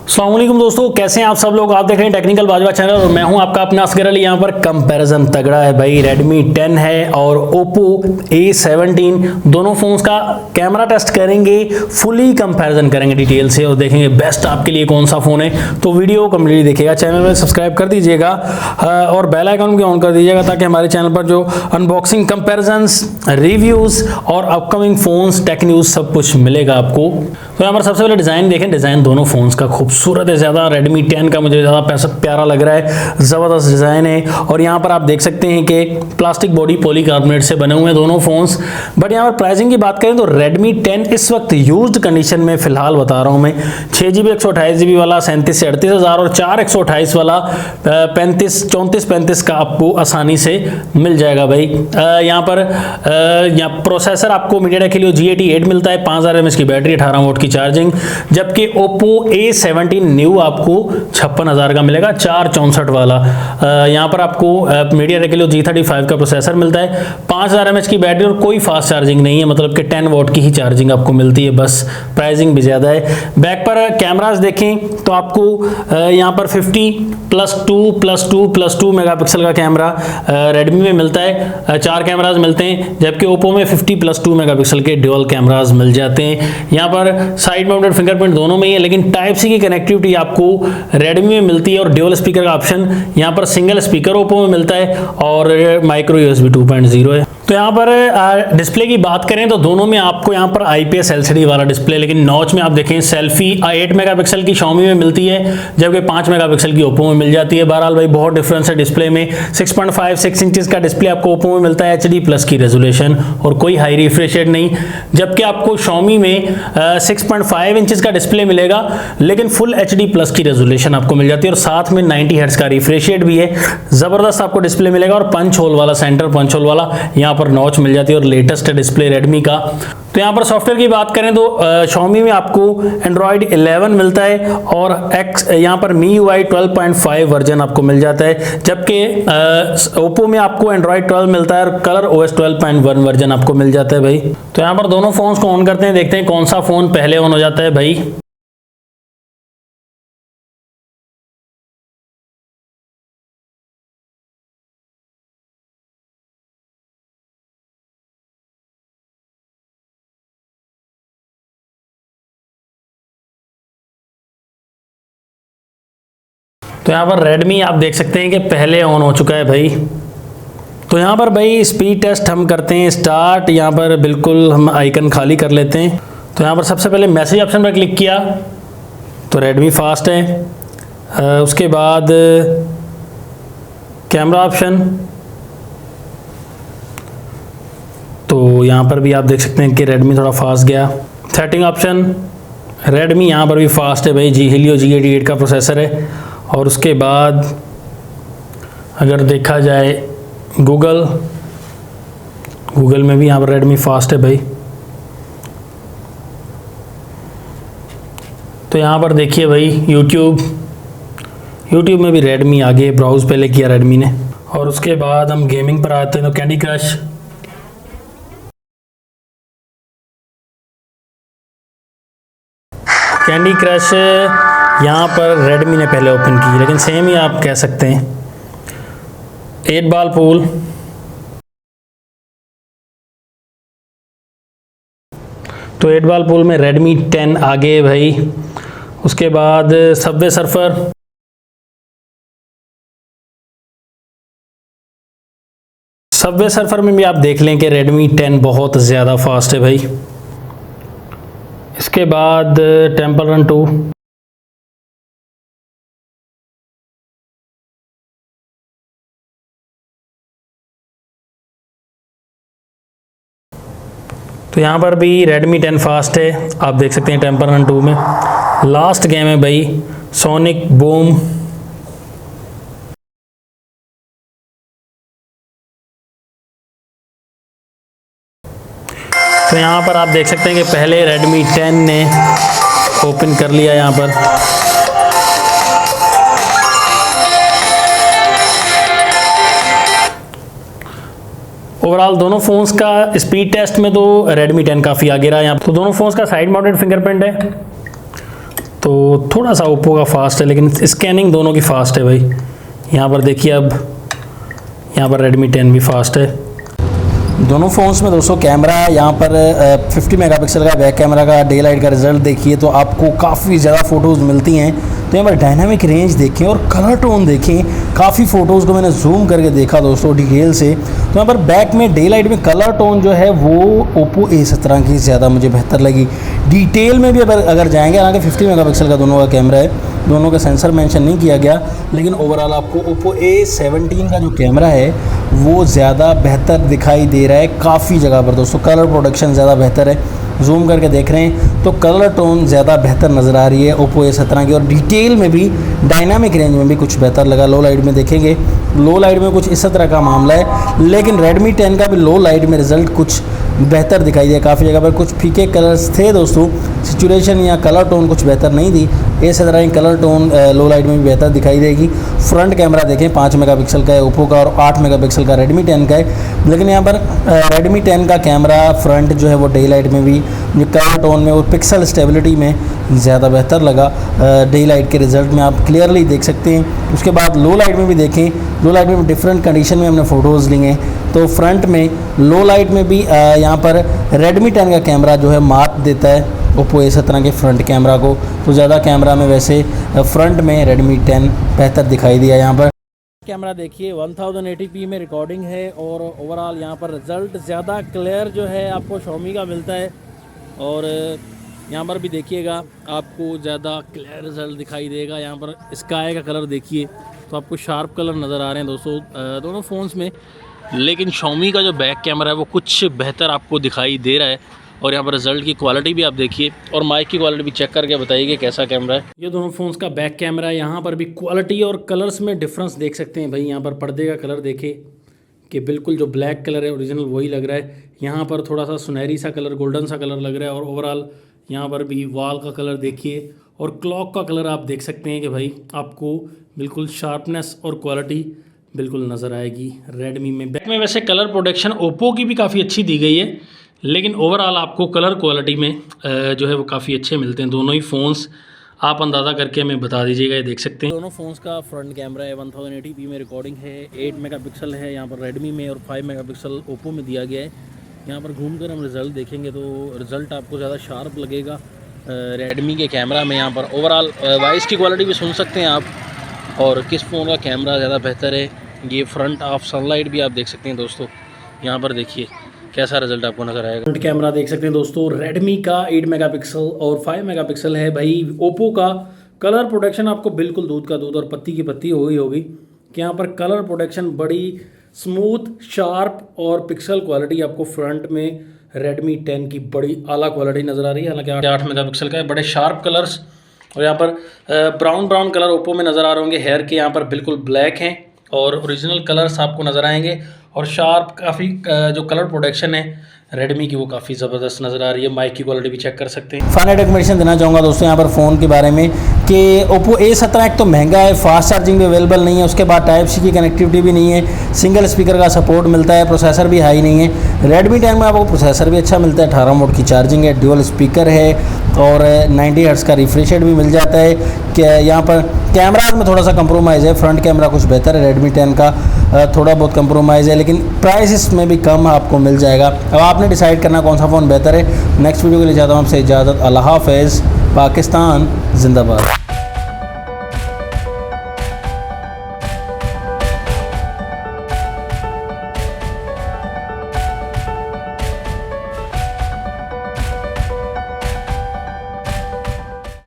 अस्सलाम वालेकुम दोस्तों, कैसे हैं आप सब लोग। आप देख रहे हैं टेक्निकल बाजवा चैनल और मैं हूं आपका अपना असगर अली। यहाँ पर कंपैरिजन तगड़ा है भाई। Redmi 10 है और Oppo A17, दोनों फोन्स का कैमरा टेस्ट करेंगे, फुली कंपैरिजन करेंगे डिटेल से और देखेंगे बेस्ट आपके लिए कौन सा फोन है। तो वीडियो कंप्लीटली देखिएगा, चैनल में सब्सक्राइब कर दीजिएगा और बेल आइकन भी ऑन कर दीजिएगा ताकि हमारे चैनल पर जो अनबॉक्सिंग, कंपेरिजन्स, रिव्यूज और अपकमिंग फोन्स, टेक न्यूज सब कुछ मिलेगा आपको। तो यहाँ पर सबसे पहले डिजाइन देखें। डिजाइन दोनों फोन्स का खूबसूरत है ज़्यादा। Redmi 10 का मुझे ज़्यादा प्यारा लग रहा है, ज़बरदस्त डिज़ाइन है। और यहाँ पर आप देख सकते हैं कि प्लास्टिक बॉडी पॉलीकार्बोनेट से बने हुए हैं दोनों फोन्स। बट यहाँ पर प्राइसिंग की बात करें तो Redmi 10 इस वक्त यूज्ड कंडीशन में फिलहाल बता रहा हूँ मैं 6GB 128GB वाला 37 से 38,000 और 4 128 वाला 34-35 का आपको आसानी से मिल जाएगा भाई। यहाँ पर प्रोसेसर आपको MediaTek Helio G88 मिलता है, 5000 mAh की बैटरी, 18 वोल्ट की चार्जिंग। जबकि Oppo A17 न्यू आपको 56,000 का मिलेगा, 464 वाला। यहाँ पर आपको MediaTek Helio G35 का प्रोसेसर मिलता है, 5000 mAh की बैटरी और कोई फास्ट चार्जिंग नहीं है, मतलब कि 10 वोट की ही चार्जिंग आपको मिलती है, बस प्राइसिंग भी ज़्यादा है। बैक पर कैमरास देखें तो आपको यहाँ पर 50+2+2+2 मेगापिक्सल का कैमरा Redmi में मिलता है, 4 कैमराज मिलते हैं। जबकि Oppo में 50+2 मेगापिक्सल के ड्यूअल कैमराज मिल जाते हैं। यहाँ पर साइड माउंटेड फिंगरप्रिंट दोनों में ही है, लेकिन टाइप सी की कनेक्टिविटी आपको Redmi में मिलती है और ड्यूअल स्पीकर का ऑप्शन यहाँ पर सिंगल स्पीकर Oppo में मिलता है और माइक्रो USB 2.0 है। तो यहाँ पर डिस्प्ले की बात करें तो दोनों में आपको यहाँ पर IPS LCD वाला डिस्प्ले, लेकिन नॉच में आप देखें सेल्फी 8 मेगापिक्सल की Xiaomi में मिलती है, जबकि 5 मेगापिक्सल की Oppo में मिल जाती है। बहरहाल भाई बहुत डिफरेंस है डिस्प्ले में। 6.56 इंचेस का डिस्प्ले आपको Oppo में मिलता है, HD+ की रेजोल्यूशन और कोई हाई रिफ्रेश रेट नहीं। जबकि आपको Xiaomi में 6.5 इंचेस का डिस्प्ले मिलेगा, लेकिन फुल HD+ की रेजोल्यूशन आपको मिल जाती है और साथ में 90 हर्ट्ज का रिफ्रेश रेट भी है। जबरदस्त आपको डिस्प्ले मिलेगा और पंच होल वाला, सेंटर पंच होल वाला यहाँ पर नॉच मिल जाती है और लेटेस्ट डिस्प्ले Redmi का। तो यहाँ पर सॉफ्टवेयर की बात करें तो Xiaomi में आपको Android 11 मिलता है और यहाँ पर MIUI 12.5 वर्जन आपको मिल जाता है। जबकि Oppo में आपको Android 12 मिलता है और ColorOS 12.1 वर्जन आपको मिल जाता है भाई। तो यहाँ पर दोनों फोन्स को ऑन करते हैं, देखते हैं कौन सा फोन पहले ऑन हो जाता है भाई। तो यहाँ पर Redmi आप देख सकते हैं कि पहले ऑन हो चुका है भाई। तो यहाँ पर भाई स्पीड टेस्ट हम करते हैं स्टार्ट। यहाँ पर बिल्कुल हम आइकन खाली कर लेते हैं। तो यहाँ पर सबसे पहले मैसेज ऑप्शन पर क्लिक किया तो Redmi फास्ट है। उसके बाद कैमरा ऑप्शन, तो यहाँ पर भी आप देख सकते हैं कि Redmi थोड़ा फास्ट गया। सेटिंग ऑप्शन, Redmi यहाँ पर भी फास्ट है भाई, Helio G88 का प्रोसेसर है। और उसके बाद अगर देखा जाए गूगल में भी यहाँ पर Redmi फास्ट है भाई। तो यहाँ पर देखिए भाई यूट्यूब में भी Redmi आगे, ब्राउज पहले किया Redmi ने। और उसके बाद हम गेमिंग पर आते हैं तो कैंडी क्रश यहाँ पर Redmi ने पहले ओपन की, लेकिन सेम ही आप कह सकते हैं। 8 बॉल पूल, तो 8 बॉल पूल में Redmi 10 आगे है भाई। उसके बाद सबवे सर्फर में भी आप देख लें कि Redmi 10 बहुत ज़्यादा फास्ट है भाई। इसके बाद टेम्पल रन 2, तो यहाँ पर भी Redmi 10 फास्ट है, आप देख सकते हैं टेम्पल रन 2 में। लास्ट गेम है भाई सोनिक बूम। तो यहाँ पर आप देख सकते हैं कि पहले Redmi 10 ने ओपन कर लिया यहाँ पर। ओवरऑल दोनों फोन्स का स्पीड टेस्ट में तो Redmi 10 काफ़ी आगे रहा यहाँ। तो दोनों फोन्स का साइड माउंटेड फिंगरप्रिंट है। तो थोड़ा सा ओप्पो का फास्ट है, लेकिन स्कैनिंग दोनों की फास्ट है भाई। यहाँ पर देखिए, अब यहाँ पर Redmi 10 भी फास्ट है। दोनों फ़ोन्स में दोस्तों कैमरा यहाँ पर 50 मेगापिक्सल का बैक कैमरा का डे लाइट का रिज़ल्ट देखिए तो आपको काफ़ी ज़्यादा फ़ोटोज़ मिलती हैं। तो यहाँ पर डायनामिक रेंज देखें और कलर टोन देखें, काफ़ी फ़ोटोज़ को मैंने जूम करके देखा दोस्तों डिटेल से। तो यहाँ पर बैक में डे लाइट में कलर टोन जो है वो ओप्पो A17 की ज़्यादा मुझे बेहतर लगी। डिटेल में भी अगर जाएंगे, हालांकि 50 मेगापिक्सल का दोनों का कैमरा है, दोनों का सेंसर मेंशन नहीं किया गया, लेकिन ओवरऑल आपको ओप्पो A17 का जो कैमरा है वो ज़्यादा बेहतर दिखाई दे रहा है काफ़ी जगह पर दोस्तों। कलर प्रोडक्शन ज़्यादा बेहतर है, जूम करके देख रहे हैं तो कलर टोन ज़्यादा बेहतर नज़र आ रही है ओप्पो A17 की। और डिटेल में भी डायनामिक रेंज में भी कुछ बेहतर लगा। लो लाइट में देखेंगे, लो लाइट में कुछ इस तरह का मामला है, लेकिन Redmi 10 का भी लो लाइट में रिज़ल्ट कुछ बेहतर दिखाई दिया। काफ़ी जगह पर कुछ फीके कलर्स थे दोस्तों, सिचुएशन या कलर टोन कुछ बेहतर नहीं थी। इस तरह की कलर टोन लो लाइट में भी बेहतर दिखाई देगी। फ्रंट कैमरा देखें 5 मेगापिक्सल का है ओप्पो का और 8 मेगापिक्सल का Redmi 10 का है, लेकिन यहाँ पर Redmi 10 का कैमरा फ्रंट जो है वो डे लाइट में भी कलर टोन में और पिक्सल स्टेबिलिटी में ज़्यादा बेहतर लगा। डे लाइट के रिज़ल्ट में आप क्लियरली देख सकते हैं। उसके बाद लो लाइट में भी देखें, लो लाइट में भी डिफरेंट कंडीशन में हमने फ़ोटोज़ ली हैं। तो फ्रंट में लो लाइट में भी यहाँ पर Redmi 10 का कैमरा जो है मात देता है ओप्पो A17 के फ्रंट कैमरा को। तो ज़्यादा कैमरा में वैसे फ्रंट में Redmi 10 बेहतर दिखाई दिया। यहाँ पर कैमरा देखिए 1080p में रिकॉर्डिंग है और ओवरऑल यहाँ पर रिज़ल्ट ज़्यादा क्लियर जो है आपको Xiaomi का मिलता है। और यहाँ पर भी देखिएगा आपको ज़्यादा क्लियर रिज़ल्ट दिखाई देगा। यहाँ पर स्काई का कलर देखिए तो आपको शार्प कलर नज़र आ रहे हैं दोस्तों दोनों फ़ोन्स में, लेकिन Xiaomi का जो बैक कैमरा है वो कुछ बेहतर आपको दिखाई दे रहा है। और यहाँ पर रिज़ल्ट की क्वालिटी भी आप देखिए और माइक की क्वालिटी भी चेक करके बताइए कि कैसा कैमरा है। ये दोनों फ़ोन्स का बैक कैमरा है। यहाँ पर भी क्वालिटी और कलर्स में डिफरेंस देख सकते हैं भाई। यहाँ पर पर्दे का कलर देखे कि बिल्कुल जो ब्लैक कलर है ओरिजिनल वही लग रहा है। यहाँ पर थोड़ा सा सुनहरी सा कलर, गोल्डन सा कलर लग रहा है। और ओवरऑल यहाँ पर भी वॉल का कलर देखिए और क्लॉक का कलर आप देख सकते हैं कि भाई आपको बिल्कुल शार्पनेस और क्वालिटी बिल्कुल नज़र आएगी Redmi में। बैक में वैसे कलर प्रोडक्शन ओप्पो की भी काफ़ी अच्छी दी गई है, लेकिन ओवरऑल आपको कलर क्वालिटी में जो है वो काफ़ी अच्छे मिलते हैं। दोनों ही फ़ोन्स आप अंदाज़ा करके हमें बता दीजिएगा, ये देख सकते हैं। दोनों फ़ोन्स का फ्रंट कैमरा है 1080p में रिकॉर्डिंग है, 8 मेगापिक्सल है यहाँ पर Redmi में और 5 मेगापिक्सल ओप्पो में दिया गया है। यहाँ पर घूमकर हम रिज़ल्ट देखेंगे तो रिज़ल्ट आपको ज़्यादा शार्प लगेगा Redmi के कैमरा में। यहाँ पर ओवरऑल वॉइस की क्वालिटी भी सुन सकते हैं आप और किस फ़ोन का कैमरा ज़्यादा बेहतर है। ये फ्रंट ऑफ सनलाइट भी आप देख सकते हैं दोस्तों। यहाँ पर देखिए कैसा रिजल्ट आपको नज़र आएगा। फ्रंट कैमरा देख सकते हैं दोस्तों Redmi का 8 मेगापिक्सल और 5 मेगापिक्सल है भाई। ओप्पो का कलर प्रोडक्शन आपको बिल्कुल दूध का दूध और पत्ती की पत्ती होगी कि यहाँ पर कलर प्रोडक्शन बड़ी स्मूथ, शार्प और पिक्सल क्वालिटी आपको फ्रंट में Redmi 10 की बड़ी आला क्वालिटी नज़र आ रही है। हालांकि 8 मेगापिक्सल का है, बड़े शार्प कलर्स। और यहाँ पर ब्राउन कलर ओप्पो में नज़र आ रहे होंगे। हेयर के यहाँ पर बिल्कुल ब्लैक हैं और ओरिजिनल कलर्स आपको नज़र आएंगे और शार्प काफ़ी जो कलर प्रोडक्शन है Redmi की वो काफ़ी ज़बरदस्त नज़र आ रही है। माइक की क्वालिटी भी चेक कर सकते हैं। फाइनल रिकमेंडेशन देना चाहूँगा दोस्तों यहाँ पर फ़ोन के बारे में कि ओप्पो A17 एक तो महंगा है, फास्ट चार्जिंग भी अवेलेबल नहीं है, उसके बाद टाइप सी की कनेक्टिविटी भी नहीं है, सिंगल स्पीकर का सपोर्ट मिलता है, प्रोसेसर भी हाई नहीं है। Redmi 10 में आपको प्रोसेसर भी अच्छा मिलता है, 18 वोल्ट की चार्जिंग है, ड्यूअल स्पीकर है और 90 हर्ट्ज़ का रिफ्रेश रेट भी मिल जाता है। कि यहाँ पर कैमरा में थोड़ा सा कंप्रोमाइज़ है, फ्रंट कैमरा कुछ बेहतर है Redmi 10 का, थोड़ा बहुत कंप्रोमाइज़ है, लेकिन प्राइस में भी कम आपको मिल जाएगा। अब आपने डिसाइड करना कौन सा फ़ोन बेहतर है। नेक्स्ट वीडियो के लिए चाहता हूँ आपसे इजाज़त। अल्लाह हाफ़िज़। पाकिस्तान जिंदाबाद।